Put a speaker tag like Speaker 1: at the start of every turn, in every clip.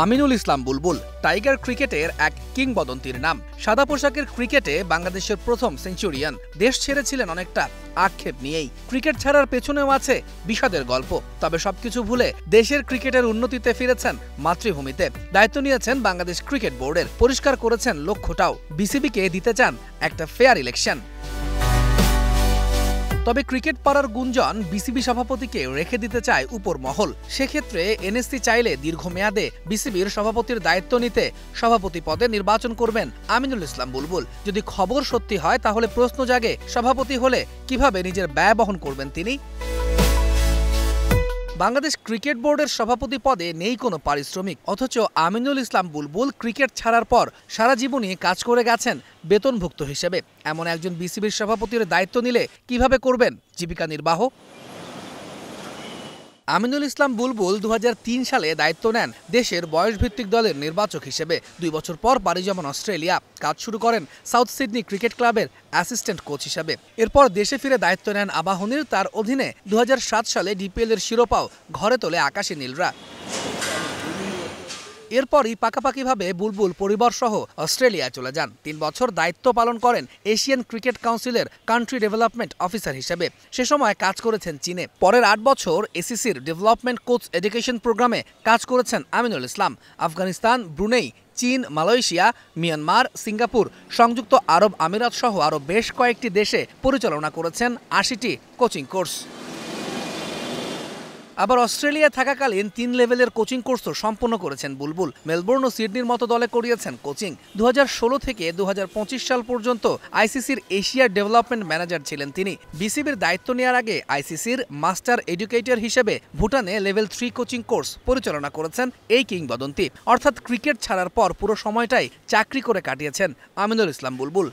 Speaker 1: আমিনুল ইসলাম বুলবুল tiger ক্রিকেটের এক কিংবদন্তির নাম। সাদা পোশাকের ক্রিকেটে বাংলাদেশের প্রথম সেঞ্চুরিয়ান। দেশ ছেড়েছিলেন অনেকটা আক্ষেপ নিয়েই। ক্রিকেট ছাড়ার পেছনেও আছে বিষাদের গল্প। তবে সবকিছু ভুলে দেশের ক্রিকেটের উন্নতিতে ফিরেছেন মাতৃভূমিতে। দায়িত্ব নিয়েছেন বাংলাদেশ ক্রিকেট বোর্ডের। পরিষ্কার করেছেন লক্ষ্যটাও, বিসিবিকে দিতে চান একটা ফেয়ার ইলেকশন। তবে ক্রিকেট পাড়ার গুঞ্জন বিসিবি সভাপতিকে রেখে দিতে চায় উপর মহল। সেক্ষেত্রে এনএসসি চাইলে দীর্ঘমেয়াদে বিসিবির সভাপতির দায়িত্ব নিতে সভাপতি পদে নির্বাচন করবেন আমিনুল ইসলাম বুলবুল। যদি খবর সত্যি হয় তাহলে প্রশ্ন জাগে, সভাপতি হলে কিভাবে নিজের ব্যয় বহন করবেন তিনি? বাংলাদেশ ক্রিকেট বোর্ডের সভাপতি পদে নেই কোনো পারিশ্রমিক, অথচ আমিনুল ইসলাম বুলবুল ক্রিকেট ছাড়ার পর সারা জীবনই কাজ করে গেছেন বেতনভুক্ত হিসেবে। এমন একজন বিসিবির সভাপতির দায়িত্ব নিলে কিভাবে করবেন জীবিকা নির্বাহ? আমিনুল ইসলাম বুলবুল 2003 সালে দায়িত্ব নেন দেশের বয়সভিত্তিক দলের নির্বাচক হিসেবে। 2 বছর পর পাড়ি জমান অস্ট্রেলিয়া। কাজ শুরু করেন সাউথ সিডনি ক্রিকেট ক্লাবের অ্যাসিস্ট্যান্ট কোচ হিসেবে। এরপর দেশে ফিরে দায়িত্ব নেন আবাহনীর। তার অধীনে 2007 সালে ডিপিএল এর শিরোপাও ঘরে তোলে আকাশী নীলরা। এরপরই পাকাপাকিভাবে বুলবুল পরিবারসহ অস্ট্রেলিয়া চলে যান। 3 বছর দায়িত্ব পালন করেন এশিয়ান ক্রিকেট কাউন্সিলের কান্ট্রি ডেভেলপমেন্ট অফিসার হিসেবে। সে সময় কাজ করেছেন চীনে। পরের 8 বছর এসিসির ডেভেলপমেন্ট কোচ এডুকেশন প্রোগ্রামে কাজ করেছেন আমিনুল ইসলাম। আফগানিস্তান, ব্রুনেই, চীন, মালয়েশিয়া, মিয়ানমার, সিঙ্গাপুর, সংযুক্ত আরব আমিরাত সহ আরও বেশ কয়েকটি দেশে পরিচালনা করেছেন 80টি কোচিং কোর্স। আবার অস্ট্রেলিয়া থাকাকালীন 3 লেভেলের কোচিং কোর্সও সম্পন্ন করেছেন বুলবুল। মেলবোর্ন ও সিডনির মতো দলে করিয়েছেন কোচিং। 2016 থেকে 2025 সাল পর্যন্ত আইসিসির এশিয়ার ডেভেলপমেন্ট ম্যানেজার ছিলেন তিনি। বিসিবির দায়িত্ব নেওয়ার আগে আইসিসির মাস্টার এডুকেটর হিসেবে ভুটানে লেভেল 3 কোচিং কোর্স পরিচালনা করেছেন এই কিংবদন্তি। অর্থাৎ ক্রিকেট ছাড়ার পর পুরো সময়টাই চাকরি করে কাটিয়েছেন আমিনুল ইসলাম বুলবুল।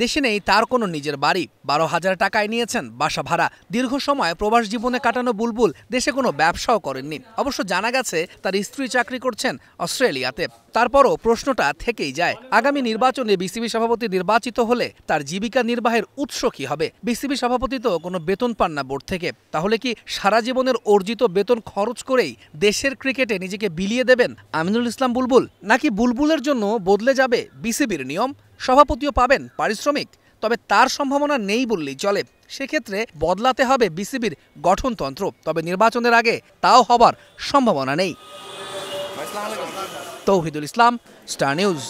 Speaker 1: দেশে নেই তার কোনো নিজের বাড়ি। 12,000 টাকায় নিয়েছেন বাসা ভাড়া। দীর্ঘ সময় প্রবাস জীবনে কাটানো বুলবুল দেশে কোনো ব্যবসাও করেননি। অবশ্য জানা গেছে তার স্ত্রী চাকরি করছেন অস্ট্রেলিয়াতে। তারপরও প্রশ্নটা থেকেই যায়, আগামী নির্বাচনে বিসিবি সভাপতি নির্বাচিত হলে তার জীবিকা নির্বাহের উৎস কি হবে? বিসিবি সভাপতি তো কোনো বেতন পান না বোর্ড থেকে। তাহলে কি সারা জীবনের অর্জিত বেতন খরচ করেই দেশের ক্রিকেটে নিজেকে বিলিয়ে দেবেন আমিনুল ইসলাম বুলবুল? নাকি বুলবুলের জন্য বদলে যাবে বিসিবির নিয়ম? সভাপতিও পাবেন পারিশ্রমিক, তবে তার সম্ভাবনা নেই বললেই চলে। সেক্ষেত্রে বদলাতে হবে বিসিবির গঠনতন্ত্র। তবে নির্বাচনের আগে তাও হবার সম্ভাবনা নেই। তৌহিদুল ইসলাম, স্টার নিউজ।